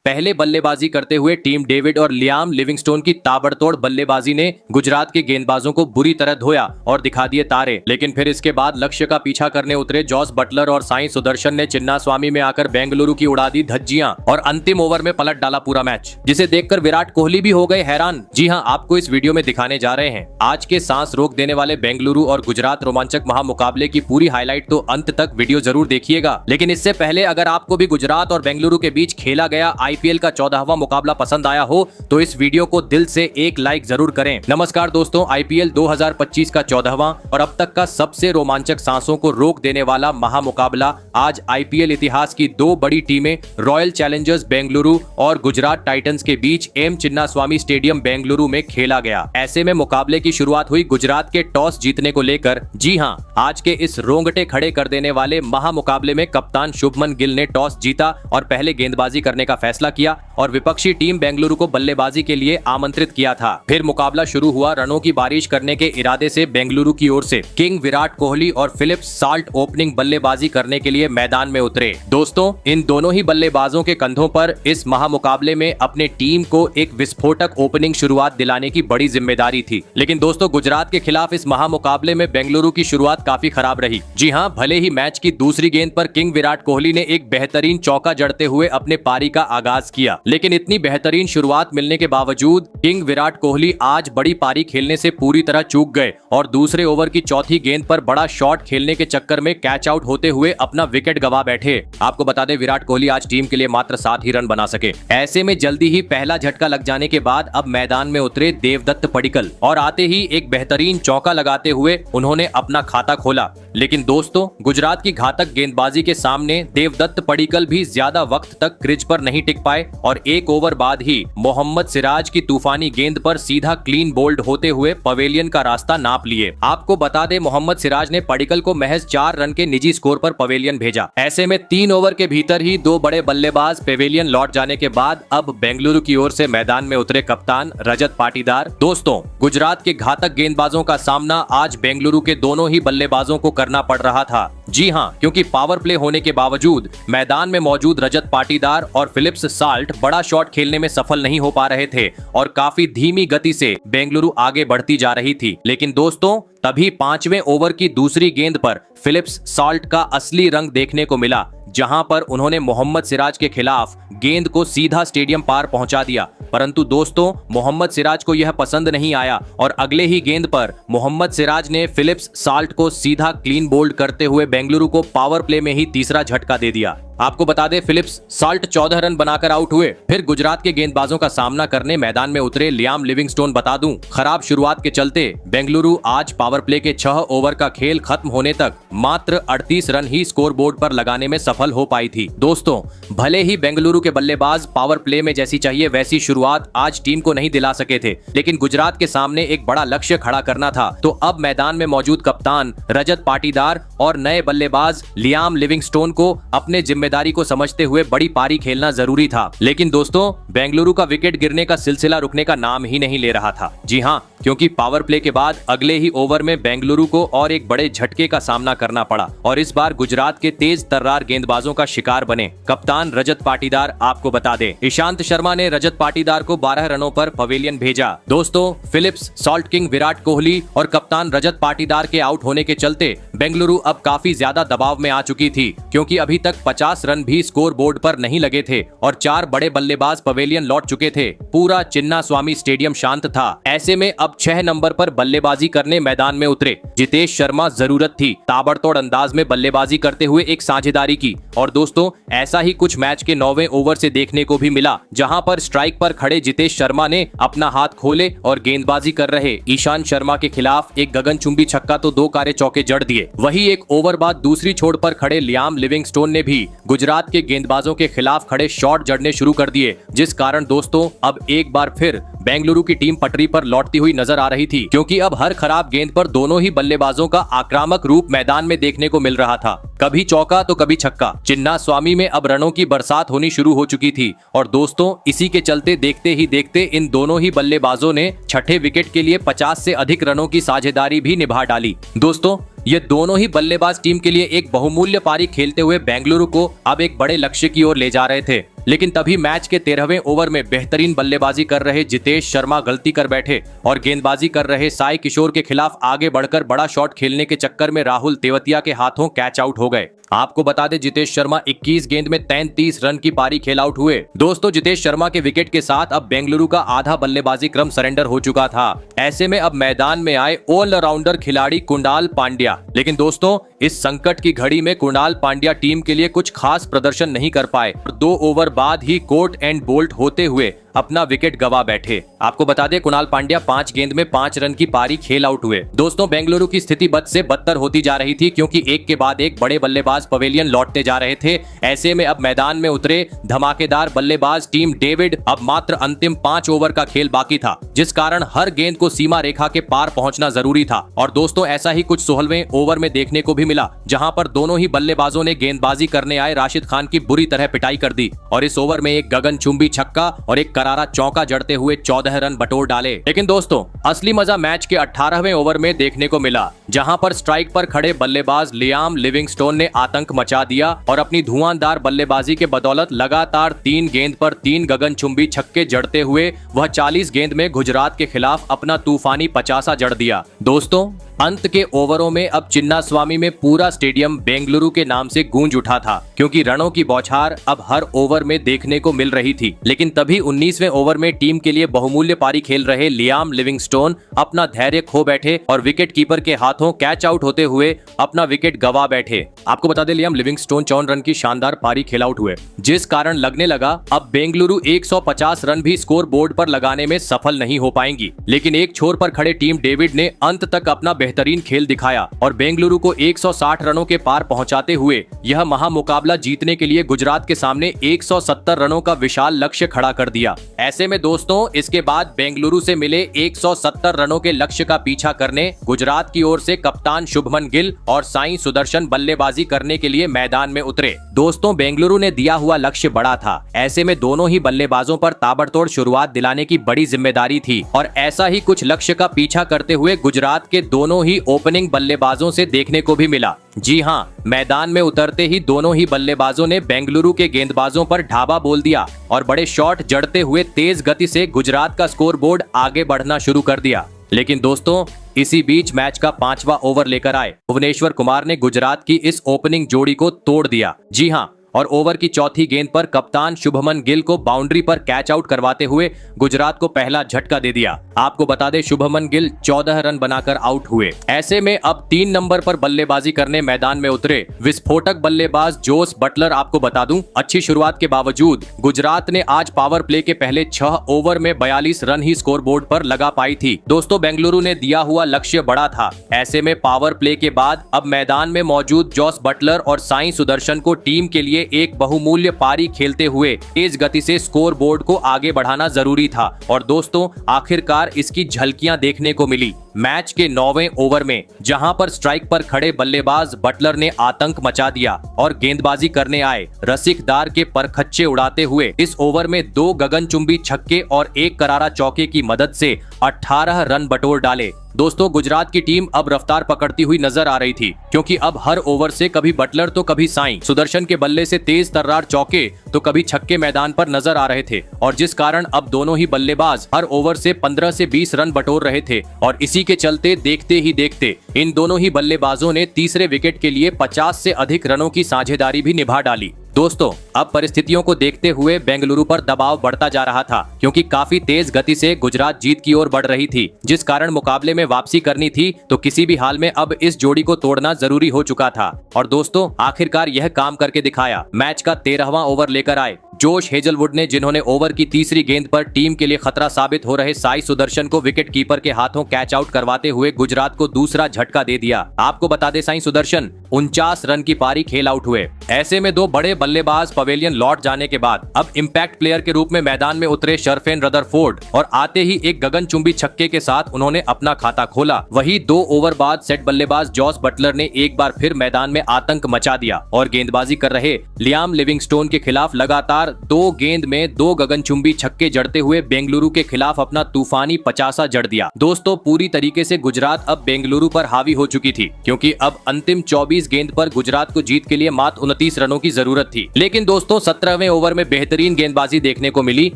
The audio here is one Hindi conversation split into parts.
पहले बल्लेबाजी करते हुए टीम डेविड और लियाम लिविंगस्टोन की ताबड़तोड़ बल्लेबाजी ने गुजरात के गेंदबाजों को बुरी तरह धोया और दिखा दिए तारे। लेकिन फिर इसके बाद लक्ष्य का पीछा करने उतरे जॉस बटलर और साई सुदर्शन ने चिन्नास्वामी में आकर बेंगलुरु की उड़ा दी धज्जियां और अंतिम ओवर में पलट डाला पूरा मैच, जिसे देखकर विराट कोहली भी हो गए हैरान। जी हां, आपको इस वीडियो में दिखाने जा रहे हैं आज के सांस रोक देने वाले बेंगलुरु और गुजरात रोमांचक महामुकाबले की पूरी हाईलाइट, तो अंत तक वीडियो जरूर देखिएगा। लेकिन इससे पहले अगर आपको भी गुजरात और बेंगलुरु के बीच खेला गया आईपीएल का 14वां मुकाबला पसंद आया हो तो इस वीडियो को दिल से एक लाइक जरूर करें। नमस्कार दोस्तों, आईपीएल 2025 का 14वां और अब तक का सबसे रोमांचक सांसों को रोक देने वाला महामुकाबला आज आईपीएल इतिहास की दो बड़ी टीमें रॉयल चैलेंजर्स बेंगलुरु और गुजरात टाइटंस के बीच एम चिन्नास्वामी स्टेडियम बेंगलुरु में खेला गया। ऐसे में मुकाबले की शुरुआत हुई गुजरात के टॉस जीतने को लेकर। जी हां, आज के इस रोंगटे खड़े कर देने वाले महामुकाबले में कप्तान शुभमन गिल ने टॉस जीता और पहले गेंदबाजी करने का फैसला किया और विपक्षी टीम बेंगलुरु को बल्लेबाजी के लिए आमंत्रित किया था। फिर मुकाबला शुरू हुआ। रनों की बारिश करने के इरादे से बेंगलुरु की ओर से किंग विराट कोहली और फिलिप्स साल्ट ओपनिंग बल्लेबाजी करने के लिए मैदान में उतरे। दोस्तों, इन दोनों ही बल्लेबाजों के कंधों पर इस महामुकाबले में अपने टीम को एक विस्फोटक ओपनिंग शुरुआत दिलाने की बड़ी जिम्मेदारी थी। लेकिन दोस्तों, गुजरात के खिलाफ इस महामुकाबले में बेंगलुरु की शुरुआत काफी खराब रही। जी हां, भले ही मैच की दूसरी गेंद पर किंग विराट कोहली ने एक बेहतरीन चौका जड़ते हुए अपने पारी का आगाज किया, लेकिन इतनी बेहतरीन शुरुआत मिलने के बावजूद किंग विराट कोहली आज बड़ी पारी खेलने से पूरी तरह चूक गए और दूसरे ओवर की चौथी गेंद पर बड़ा शॉट खेलने के चक्कर में कैच आउट होते हुए अपना विकेट गवा बैठे। आपको बता दें, विराट कोहली आज टीम के लिए मात्र 7 ही रन बना सके। ऐसे में जल्दी ही पहला झटका लग जाने के बाद अब मैदान में उतरे देवदत्त पडिक्कल और आते ही एक बेहतरीन चौका लगाते हुए उन्होंने अपना खाता खोला। लेकिन दोस्तों, गुजरात की घातक गेंदबाजी के सामने देवदत्त पडिक्कल भी ज्यादा वक्त तक क्रीज पर नहीं टिक पाए और एक ओवर बाद ही मोहम्मद सिराज की तूफानी गेंद पर सीधा क्लीन बोल्ड होते हुए पवेलियन का रास्ता नाप लिए। आपको बता दें, मोहम्मद सिराज ने पडिक्कल को महज 4 रन के निजी स्कोर पर पवेलियन भेजा। ऐसे में 3 ओवर के भीतर ही 2 बड़े बल्लेबाज पवेलियन लौट जाने के बाद अब बेंगलुरु की ओर से मैदान में उतरे कप्तान रजत पाटीदार। दोस्तों, गुजरात के घातक गेंदबाजों का सामना आज बेंगलुरु के दोनों ही बल्लेबाजों को करना पड़ रहा था। जी हां, क्योंकि पावर प्ले होने के बावजूद मैदान में मौजूद रजत पाटीदार और फिलिप्स साल्ट बड़ा शॉट खेलने में सफल नहीं हो पा रहे थे और काफी धीमी गति से बेंगलुरु आगे बढ़ती जा रही थी। लेकिन दोस्तों, तभी 5वें ओवर की दूसरी गेंद पर फिलिप्स साल्ट का असली रंग देखने को मिला, जहां पर उन्होंने मोहम्मद सिराज के खिलाफ गेंद को सीधा स्टेडियम पार पहुंचा दिया। परंतु दोस्तों, मोहम्मद सिराज को यह पसंद नहीं आया और अगले ही गेंद पर मोहम्मद सिराज ने फिलिप्स साल्ट को सीधा क्लीन बोल्ड करते हुए बेंगलुरु को पावर प्ले में ही तीसरा झटका दे दिया। आपको बता दें, फिलिप्स साल्ट 14 रन बनाकर आउट हुए। फिर गुजरात के गेंदबाजों का सामना करने मैदान में उतरे लियाम लिविंगस्टोन। बता दूं, खराब शुरुआत के चलते बेंगलुरु आज पावर प्ले के 6 ओवर का खेल खत्म होने तक मात्र 38 रन ही स्कोर बोर्ड पर लगाने में सफल हो पाई थी। दोस्तों, भले ही बेंगलुरु के बल्लेबाज पावर प्ले में जैसी चाहिए वैसी शुरुआत आज टीम को नहीं दिला सके थे, लेकिन गुजरात के सामने एक बड़ा लक्ष्य खड़ा करना था, तो अब मैदान में मौजूद कप्तान रजत पाटीदार और नए बल्लेबाज लियाम लिविंगस्टोन को अपने जिम्मेदारी को समझते हुए बड़ी पारी खेलना जरूरी था। लेकिन दोस्तों, बेंगलुरु का विकेट गिरने का सिलसिला रुकने का नाम ही नहीं ले रहा था। जी हां, क्योंकि पावर प्ले के बाद अगले ही ओवर में बेंगलुरु को और एक बड़े झटके का सामना करना पड़ा और इस बार गुजरात के तेज तर्रार गेंदबाजों का शिकार बने कप्तान रजत पाटीदार। आपको बता दें, ईशांत शर्मा ने रजत पाटीदार को 12 रनों पर पवेलियन भेजा। दोस्तों, Philips Salt king Virat Kohli और कप्तान रजत पाटीदार के आउट होने के चलते बेंगलुरु अब काफी ज्यादा दबाव में आ चुकी थी, क्योंकि अभी तक 50 रन भी स्कोर बोर्ड पर नहीं लगे थे और 4 बड़े बल्लेबाज पवेलियन लौट चुके थे। पूरा चिन्नास्वामी स्टेडियम शांत था। ऐसे में अब 6 नंबर पर बल्लेबाजी करने मैदान में उतरे जितेश शर्मा। जरूरत थी ताबड़तोड़ अंदाज में बल्लेबाजी करते हुए एक साझेदारी की और दोस्तों, ऐसा ही कुछ मैच के 9वें ओवर से देखने को भी मिला, जहां पर स्ट्राइक पर खड़े जितेश शर्मा ने अपना हाथ खोले और गेंदबाजी कर रहे ईशांत शर्मा के खिलाफ एक गगनचुंबी छक्का तो 2 कारे चौके जड़ दिए। वही एक ओवर बाद दूसरी छोर पर खड़े लियाम लिविंगस्टोन ने भी गुजरात के गेंदबाजों के खिलाफ खड़े शॉट जड़ने शुरू कर दिए, जिस कारण दोस्तों अब एक बार फिर बेंगलुरु की टीम पटरी पर लौटती हुई नजर आ रही थी, क्योंकि अब हर खराब गेंद पर दोनों ही बल्लेबाजों का आक्रामक रूप मैदान में देखने को मिल रहा था। कभी चौका तो कभी छक्का। चिन्नास्वामी में अब रनों की बरसात होनी शुरू हो चुकी थी और दोस्तों, इसी के चलते देखते ही देखते इन दोनों ही बल्लेबाजों ने छठे विकेट के लिए 50 से अधिक रनों की साझेदारी भी निभा डाली। दोस्तों, ये दोनों ही बल्लेबाज टीम के लिए एक बहुमूल्य पारी खेलते हुए बेंगलुरु को अब एक बड़े लक्ष्य की ओर ले जा रहे थे। लेकिन तभी मैच के 13वें ओवर में बेहतरीन बल्लेबाजी कर रहे जितेश शर्मा गलती कर बैठे और गेंदबाजी कर रहे साई किशोर के खिलाफ आगे बढ़कर बड़ा शॉट खेलने के चक्कर में राहुल तेवतिया के हाथों कैच आउट हो गए। आपको बता दें जितेश शर्मा 21 गेंद में 33 रन की पारी खेल आउट हुए। दोस्तों जितेश शर्मा के विकेट के साथ अब बेंगलुरु का आधा बल्लेबाजी क्रम सरेंडर हो चुका था। ऐसे में अब मैदान में आए ऑलराउंडर खिलाड़ी कुणाल पांड्या। लेकिन दोस्तों इस संकट की घड़ी में कुणाल पांड्या टीम के लिए कुछ खास प्रदर्शन नहीं कर पाए। 2 ओवर बाद ही कोट एंड बोल्ट होते हुए अपना विकेट गवा बैठे। आपको बता दें कुणाल पांड्या 5 गेंद में 5 रन की पारी खेल आउट हुए। दोस्तों बेंगलुरु की स्थिति बद से बदतर होती जा रही थी क्योंकि एक के बाद एक बड़े बल्लेबाज पवेलियन लौटते जा रहे थे। ऐसे में अब मैदान में उतरे धमाकेदार बल्लेबाज टीम डेविड अब मात्र अंतिम 5 ओवर का खेल बाकी था, जिस कारण हर गेंद को सीमा रेखा के पार पहुंचना जरूरी था। और दोस्तों ऐसा ही कुछ 16वें ओवर में देखने को भी मिला, जहां पर दोनों ही बल्लेबाजों ने गेंदबाजी करने आए राशिद खान की बुरी तरह पिटाई कर दी और इस ओवर में एक गगनचुंबी छक्का और एक करारा चौका जड़ते हुए 14 रन बटोर डाले। लेकिन दोस्तों असली मजा मैच के 18वें ओवर में देखने को मिला, जहां पर स्ट्राइक पर खड़े बल्लेबाज लियाम लिविंगस्टोन ने आतंक मचा दिया और अपनी धुआंधार बल्लेबाजी के बदौलत लगातार 3 गेंद पर 3 गगनचुंबी छक्के जड़ते हुए वह 40 गेंद में गुजरात के खिलाफ अपना तूफानी 50 जड़ दिया। दोस्तों अंत के ओवरों में अब चिन्नास्वामी में पूरा स्टेडियम बेंगलुरु के नाम से गूंज उठा था, क्योंकि रनों की बौछार अब हर ओवर में देखने को मिल रही थी। लेकिन तभी 19वें ओवर में टीम के लिए बहुमूल्य पारी खेल रहे लियाम लिविंगस्टोन अपना धैर्य खो बैठे और विकेट कीपर के हाथों कैच आउट होते हुए अपना विकेट गवा बैठे। आपको बता दें लियाम लिविंगस्टोन 54 रन की शानदार पारी खेल आउट हुए, जिस कारण लगने लगा अब बेंगलुरु 150 रन भी स्कोर बोर्ड पर लगाने में सफल नहीं हो पाएंगी। लेकिन एक छोर पर खड़े टीम डेविड ने अंत तक अपना बेहतरीन खेल दिखाया और बेंगलुरु को 160 रनों के पार पहुंचाते हुए यह महामुकाबला जीतने के लिए गुजरात के सामने 170 रनों का विशाल लक्ष्य खड़ा कर दिया। ऐसे में दोस्तों इसके बाद बेंगलुरु से मिले 170 रनों के लक्ष्य का पीछा करने गुजरात की ओर से कप्तान शुभमन गिल और साई सुदर्शन बल्लेबाजी करने के लिए मैदान में उतरे। दोस्तों बेंगलुरु ने दिया हुआ लक्ष्य बड़ा था, ऐसे में दोनों ही बल्लेबाजों पर ताबड़तोड़ शुरुआत दिलाने की बड़ी जिम्मेदारी थी और ऐसा ही कुछ लक्ष्य का पीछा करते हुए गुजरात के दोनों ही ओपनिंग बल्लेबाजों से देखने को भी मिला। जी हां, मैदान में उतरते ही दोनों ही बल्लेबाजों ने बेंगलुरु के गेंदबाजों पर ढाबा बोल दिया और बड़े शॉट जड़ते हुए तेज गति से गुजरात का स्कोरबोर्ड आगे बढ़ना शुरू कर दिया। लेकिन दोस्तों इसी बीच मैच का 5वां ओवर लेकर आए भुवनेश्वर कुमार ने गुजरात की इस ओपनिंग जोड़ी को तोड़ दिया। जी हां, और ओवर की चौथी गेंद पर कप्तान शुभमन गिल को बाउंड्री पर कैच आउट करवाते हुए गुजरात को पहला झटका दे दिया। आपको बता दें शुभमन गिल 14 रन बनाकर आउट हुए। ऐसे में अब 3 नंबर पर बल्लेबाजी करने मैदान में उतरे विस्फोटक बल्लेबाज जोस बटलर। आपको बता दूं अच्छी शुरुआत के बावजूद गुजरात ने आज पावर प्ले के पहले 6 ओवर में 42 रन ही स्कोर बोर्ड पर लगा पाई थी। दोस्तों बेंगलुरु ने दिया हुआ लक्ष्य बड़ा था, ऐसे में पावर प्ले के बाद अब मैदान में मौजूद जोस बटलर और साई सुदर्शन को टीम के लिए एक बहुमूल्य पारी खेलते हुए तेज गति से स्कोर बोर्ड को आगे बढ़ाना जरूरी था। और दोस्तों आखिरकार इसकी झलकियां देखने को मिली मैच के 9वें ओवर में, जहां पर स्ट्राइक पर खड़े बल्लेबाज बटलर ने आतंक मचा दिया और गेंदबाजी करने आए रसिकदार के परखच्चे उड़ाते हुए इस ओवर में 2 गगनचुंबी छक्के और 1 करारा चौके की मदद से 18 रन बटोर डाले। दोस्तों गुजरात की टीम अब रफ्तार पकड़ती हुई नजर आ रही थी, क्योंकि अब हर ओवर से कभी बटलर तो कभी साई सुदर्शन के बल्ले से तेज तर्रार चौके तो कभी छक्के मैदान पर नजर आ रहे थे, और जिस कारण अब दोनों ही बल्लेबाज हर ओवर से 15 से 20 रन बटोर रहे थे। और इसी के चलते देखते ही देखते इन दोनों ही बल्लेबाजों ने तीसरे विकेट के लिए 50 से अधिक रनों की साझेदारी भी निभा डाली। दोस्तों अब परिस्थितियों को देखते हुए बेंगलुरु पर दबाव बढ़ता जा रहा था, क्योंकि काफी तेज गति से गुजरात जीत की ओर बढ़ रही थी, जिस कारण मुकाबले में वापसी करनी थी तो किसी भी हाल में अब इस जोड़ी को तोड़ना जरूरी हो चुका था। और दोस्तों आखिरकार यह काम करके दिखाया। मैच का 13वां ओवर लेकर आए जोश हेजलवुड ने, जिन्होंने ओवर की तीसरी गेंद पर टीम के लिए खतरा साबित हो रहे साई सुदर्शन को विकेट कीपर के हाथों कैच आउट करवाते हुए गुजरात को दूसरा झटका दे दिया। आपको बता दें साई सुदर्शन 49 रन की पारी खेल आउट हुए। ऐसे में 2 बड़े बल्लेबाज पवेलियन लौट जाने के बाद अब इम्पैक्ट प्लेयर के रूप में मैदान में उतरे शर्फेन रदरफोर्ड और आते ही एक गगनचुंबी छक्के के साथ उन्होंने अपना खाता खोला। वहीं 2 ओवर बाद सेट बल्लेबाज जॉस बटलर ने एक बार फिर मैदान में आतंक मचा दिया और गेंदबाजी कर रहे लियाम लिविंगस्टोन के खिलाफ लगातार 2 गेंद में 2 गगनचुंबी छक्के जड़ते हुए बेंगलुरु के खिलाफ अपना तूफानी 50 जड़ दिया। दोस्तों, पूरी तरीके से गुजरात अब बेंगलुरु पर हावी हो चुकी थी, क्योंकि अब अंतिम 24 गेंद पर गुजरात को जीत के लिए मात्र 29 रनों की जरूरत थी। लेकिन दोस्तों, 17वें ओवर में बेहतरीन गेंदबाजी देखने को मिली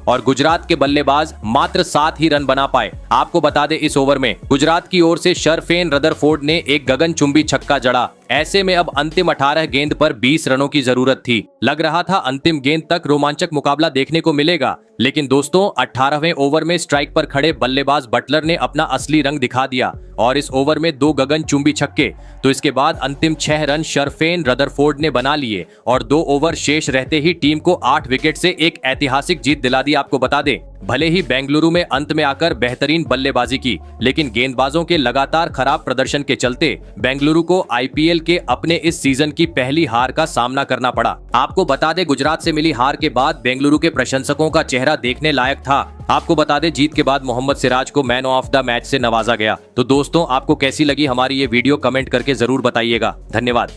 और गुजरात के बल्लेबाज मात्र 7 ही रन बना पाए। आपको बता दें, इस ओवर में गुजरात की ओर से शर्फेन रदरफोर्ड ने एक गगनचुंबी छक्का जड़ा। ऐसे में अब अंतिम 18 गेंद पर 20 रनों की जरूरत थी। लग रहा था अंतिम गेंद तक रोमांचक मुकाबला देखने को मिलेगा, लेकिन दोस्तों 18वें ओवर में स्ट्राइक पर खड़े बल्लेबाज बटलर ने अपना असली रंग दिखा दिया और इस ओवर में 2 गगनचुंबी छक्के। तो इसके बाद अंतिम 6 रन शर्फेन रदरफोर्ड ने बना लिए और 2 ओवर शेष रहते ही टीम को 8 विकेट से एक ऐतिहासिक जीत दिला दी। आपको बता दें, भले ही बेंगलुरु में अंत में आकर बेहतरीन बल्लेबाजी की, लेकिन गेंदबाजों के लगातार खराब प्रदर्शन के चलते बेंगलुरु को आईपीएल के अपने इस सीजन की पहली हार का सामना करना पड़ा। आपको बता दें, गुजरात से मिली हार के बाद बेंगलुरु के प्रशंसकों का चेहरा देखने लायक था। आपको बता दें, जीत के बाद मोहम्मद सिराज को मैन ऑफ द मैच से नवाजा गया। तो दोस्तों, आपको कैसी लगी हमारी ये वीडियो, कमेंट करके जरूर बताइएगा। धन्यवाद।